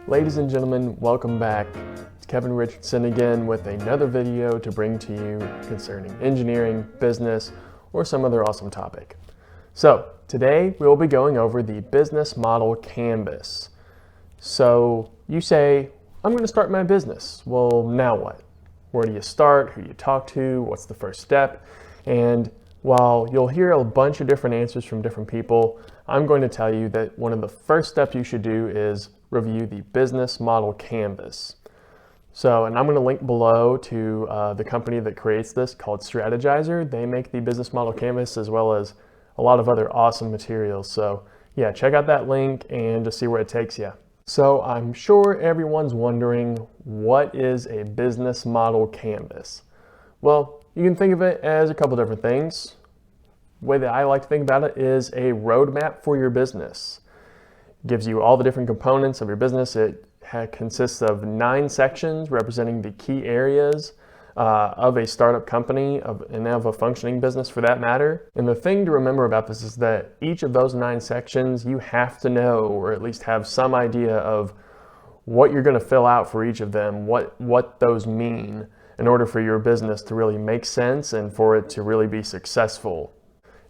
Ladies and gentlemen, welcome back. It's Kevin Richardson again with another video to bring to you concerning engineering, business, or some other awesome topic. So today we will be going over the business model canvas. So you say, I'm going to start my business. Well, now what? Where do you start? Who do you talk to? What's the first step? And while you'll hear a bunch of different answers from different people, I'm going to tell you that one of the first steps you should do is review the business model canvas. So, and I'm going to link below to the company that creates this called Strategizer. They make the business model canvas as well as a lot of other awesome materials. So yeah, check out that link and just see where it takes you. So I'm sure everyone's wondering, what is a business model canvas? Well, you can think of it as a couple different things. The way that I like to think about it is a roadmap for your business. It gives you all the different components of your business. It consists of 9 sections representing the key areas of a startup company and of a functioning business for that matter. And the thing to remember about this is that each of those 9 sections you have to know, or at least have some idea of what you're going to fill out for each of them, what those mean in order for your business to really make sense and for it to really be successful.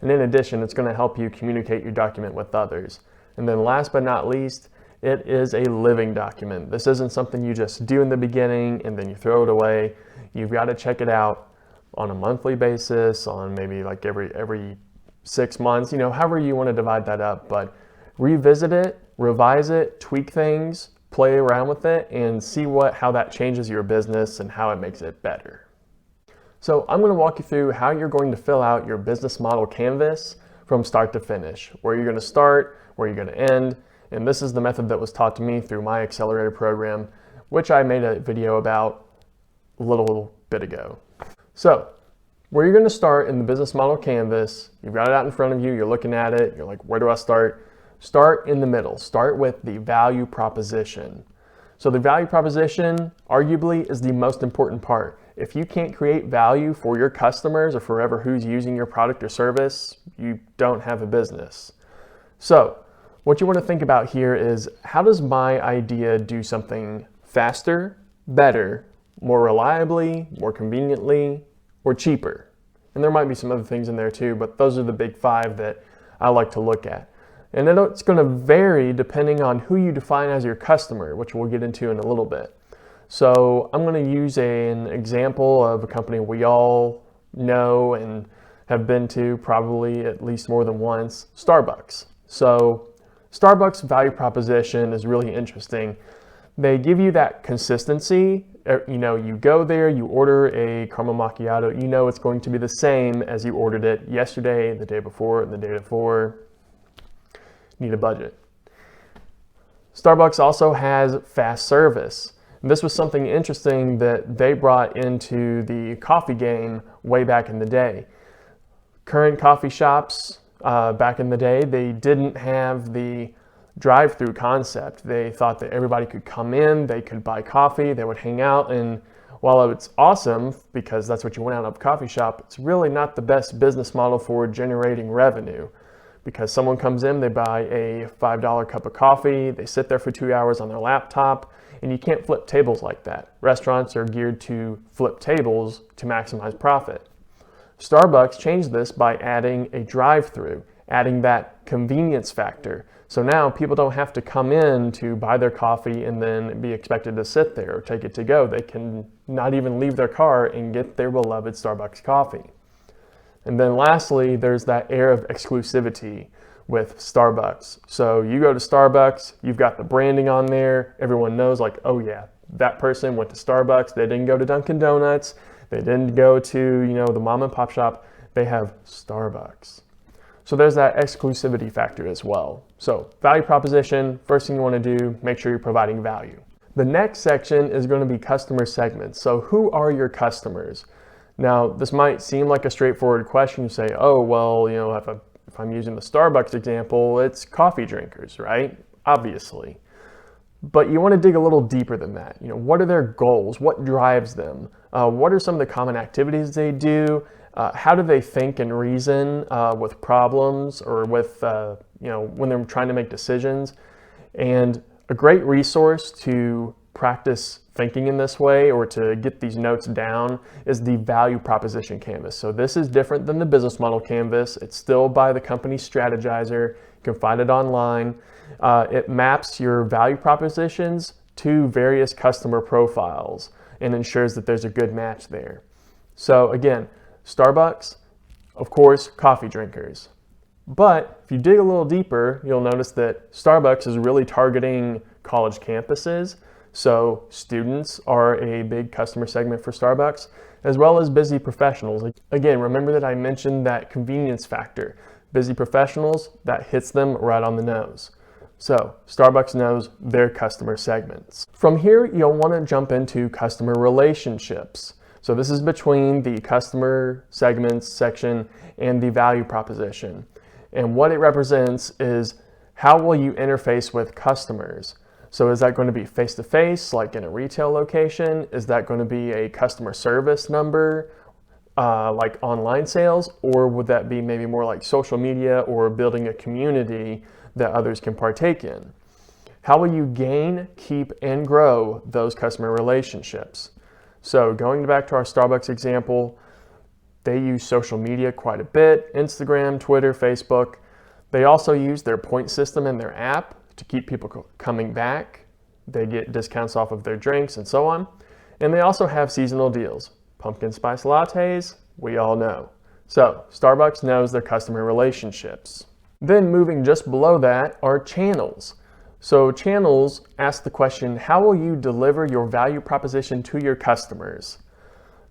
And in addition, it's going to help you communicate your document with others. And then last but not least, it is a living document. This isn't something you just do in the beginning and then you throw it away. You've got to check it out on a monthly basis, on maybe like every 6 months, however you want to divide that up. But revisit it, revise it, tweak things, play around with it, and see how that changes your business and how it makes it better. So I'm going to walk you through how you're going to fill out your business model canvas from start to finish, where you're going to start, where you're going to end. And this is the method that was taught to me through my accelerator program, which I made a video about a little bit ago. So where you're going to start in the business model canvas, you've got it out in front of you, you're looking at it, you're like, where do I start? Start in the middle. Start with the value proposition. So the value proposition arguably is the most important part. If you can't create value for your customers or for who's using your product or service, you don't have a business. So what you want to think about here is, how does my idea do something faster, better, more reliably, more conveniently, or cheaper? And there might be some other things in there too, but those are the big 5 that I like to look at. And it's going to vary depending on who you define as your customer, which we'll get into in a little bit. So I'm going to use an example of a company we all know and have been to probably at least more than once, Starbucks. So Starbucks value proposition is really interesting. They give you that consistency. You go there, you order a caramel macchiato, it's going to be the same as you ordered it yesterday, the day before, and the day before. Need a budget. Starbucks also has fast service. And this was something interesting that they brought into the coffee game way back in the day. Current coffee shops back in the day, they didn't have the drive-through concept. They thought that everybody could come in, they could buy coffee, they would hang out, and while it's awesome because that's what you want out of a coffee shop, it's really not the best business model for generating revenue. Because someone comes in, they buy a $5 cup of coffee, they sit there for 2 hours on their laptop, and you can't flip tables like that. Restaurants are geared to flip tables to maximize profit. Starbucks changed this by adding a drive-through, adding that convenience factor. So now people don't have to come in to buy their coffee and then be expected to sit there or take it to go. They can not even leave their car and get their beloved Starbucks coffee. And then lastly, there's that air of exclusivity with Starbucks. So you go to Starbucks, you've got the branding on there. Everyone knows, like, oh yeah, that person went to Starbucks. They didn't go to Dunkin' Donuts. They didn't go to, the mom and pop shop. They have Starbucks. So there's that exclusivity factor as well. So value proposition, first thing you want to do, make sure you're providing value. The next section is going to be customer segments. So who are your customers? Now, this might seem like a straightforward question. You say, oh, well, if I'm using the Starbucks example, it's coffee drinkers, right? Obviously. But you want to dig a little deeper than that. What are their goals? What drives them? What are some of the common activities they do? How do they think and reason with problems or with, when they're trying to make decisions? And a great resource to practice thinking in this way or to get these notes down is the value proposition canvas. So this is different than the business model canvas. It's still by the company strategizer. You can find it online. It maps your value propositions to various customer profiles and ensures that there's a good match there. So again, Starbucks, of course, coffee drinkers. But if you dig a little deeper, you'll notice that Starbucks is really targeting college campuses. So students are a big customer segment for Starbucks, as well as busy professionals. Again, remember that I mentioned that convenience factor. Busy professionals, that hits them right on the nose. So Starbucks knows their customer segments. From here, you'll want to jump into customer relationships. So this is between the customer segments section and the value proposition. And what it represents is how will you interface with customers? So is that going to be face-to-face, like in a retail location? Is that going to be a customer service number, like online sales? Or would that be maybe more like social media or building a community that others can partake in? How will you gain, keep, and grow those customer relationships? So going back to our Starbucks example, they use social media quite a bit, Instagram, Twitter, Facebook. They also use their point system in their app to keep people coming back. They get discounts off of their drinks and so on. And they also have seasonal deals. Pumpkin spice lattes, we all know. So Starbucks knows their customer relationships. Then moving just below that are channels. So channels ask the question, how will you deliver your value proposition to your customers?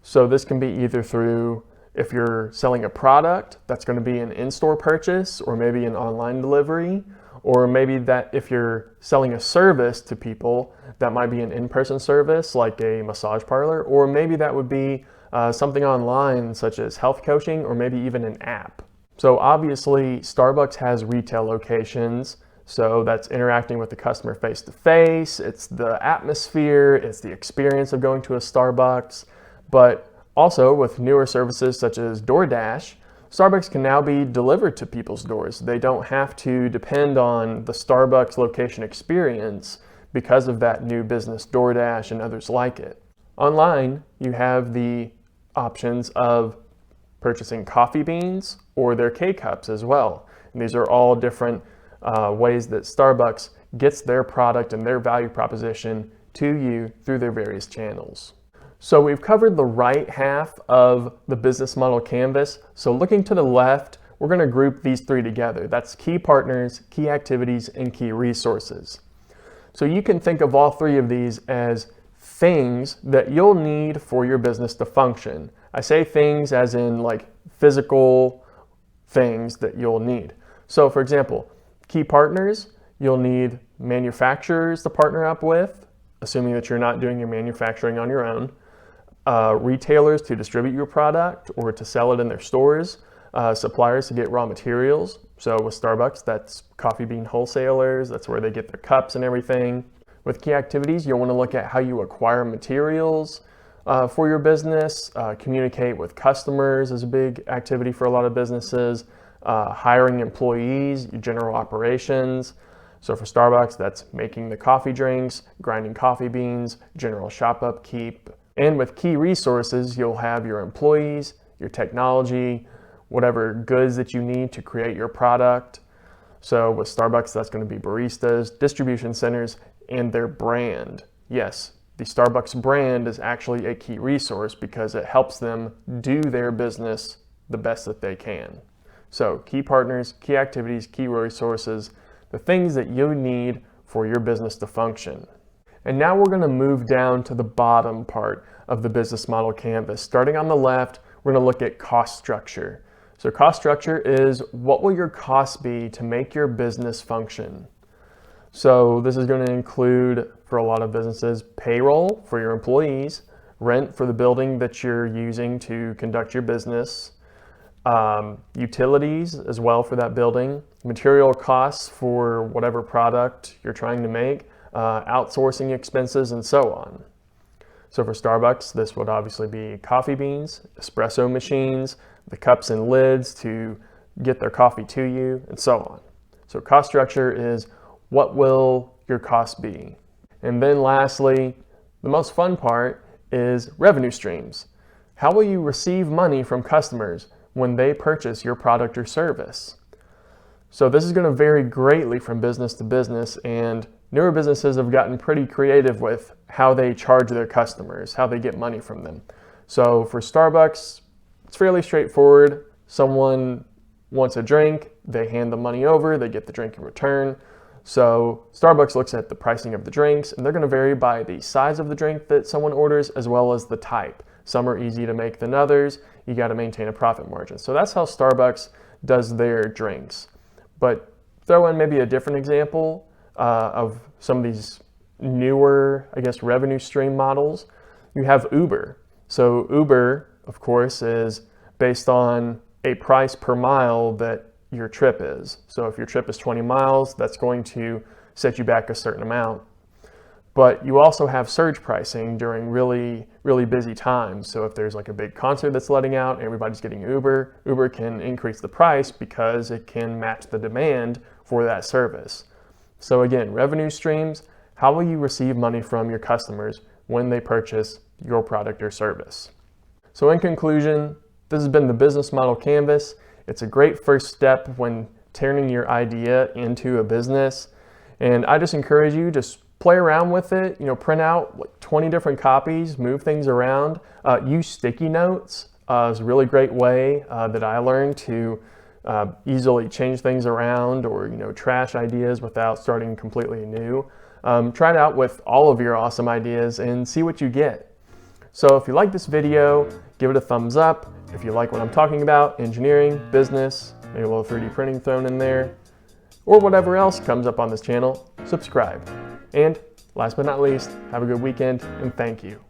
So this can be either through, if you're selling a product, that's going to be an in-store purchase or maybe an online delivery, or maybe that if you're selling a service to people, that might be an in-person service like a massage parlor, or maybe that would be something online such as health coaching or maybe even an app. So obviously Starbucks has retail locations, so that's interacting with the customer face-to-face, it's the atmosphere, it's the experience of going to a Starbucks, but also with newer services such as DoorDash, Starbucks can now be delivered to people's doors. They don't have to depend on the Starbucks location experience because of that new business DoorDash and others like it. Online, you have the options of purchasing coffee beans or their K-Cups as well. And these are all different ways that Starbucks gets their product and their value proposition to you through their various channels. So we've covered the right half of the business model canvas. So looking to the left, we're going to group these three together. That's key partners, key activities, and key resources. So you can think of all three of these as things that you'll need for your business to function. I say things as in like physical things that you'll need. So for example, key partners, you'll need manufacturers to partner up with, assuming that you're not doing your manufacturing on your own. Retailers to distribute your product or to sell it in their stores, suppliers to get raw materials. So with Starbucks, that's coffee bean wholesalers, that's where they get their cups and everything. With key activities, you'll want to look at how you acquire materials for your business, communicate with customers is a big activity for a lot of businesses, hiring employees, general operations. So for Starbucks, that's making the coffee drinks, grinding coffee beans, general shop upkeep. And with key resources, you'll have your employees, your technology, whatever goods that you need to create your product. So with Starbucks, that's going to be baristas, distribution centers, and their brand. Yes, the Starbucks brand is actually a key resource because it helps them do their business the best that they can. So key partners, key activities, key resources, the things that you need for your business to function. And now we're going to move down to the bottom part of the business model canvas. Starting on the left, we're going to look at cost structure. So cost structure is what will your costs be to make your business function? So this is going to include, for a lot of businesses, payroll for your employees, rent for the building that you're using to conduct your business, utilities as well for that building, material costs for whatever product you're trying to make, outsourcing expenses, and so on. So for Starbucks, this would obviously be coffee beans, espresso machines, the cups and lids to get their coffee to you, and so on. So cost structure is what will your costs be? And then lastly, the most fun part is revenue streams. How will you receive money from customers when they purchase your product or service? So this is going to vary greatly from business to business, and newer businesses have gotten pretty creative with how they charge their customers, how they get money from them. So for Starbucks, it's fairly straightforward. Someone wants a drink, they hand the money over, they get the drink in return. So Starbucks looks at the pricing of the drinks, and they're going to vary by the size of the drink that someone orders as well as the type. Some are easy to make than others. You got to maintain a profit margin. So that's how Starbucks does their drinks. But throw in maybe a different example of some of these newer, I guess, revenue stream models. You have Uber. So Uber, of course, is based on a price per mile that your trip is. So if your trip is 20 miles, that's going to set you back a certain amount. But you also have surge pricing during really, really busy times. So if there's like a big concert that's letting out, everybody's getting Uber, Uber can increase the price because it can match the demand for that service. So again, revenue streams, how will you receive money from your customers when they purchase your product or service? So in conclusion, this has been the Business Model Canvas. It's a great first step when turning your idea into a business. And I just encourage you, just play around with it, print out like 20 different copies, move things around, use sticky notes. Is a really great way that I learned to easily change things around or, trash ideas without starting completely new. Try it out with all of your awesome ideas and see what you get. So if you like this video, give it a thumbs up. If you like what I'm talking about, engineering, business, maybe a little 3D printing thrown in there, or whatever else comes up on this channel, subscribe. And last but not least, have a good weekend and thank you.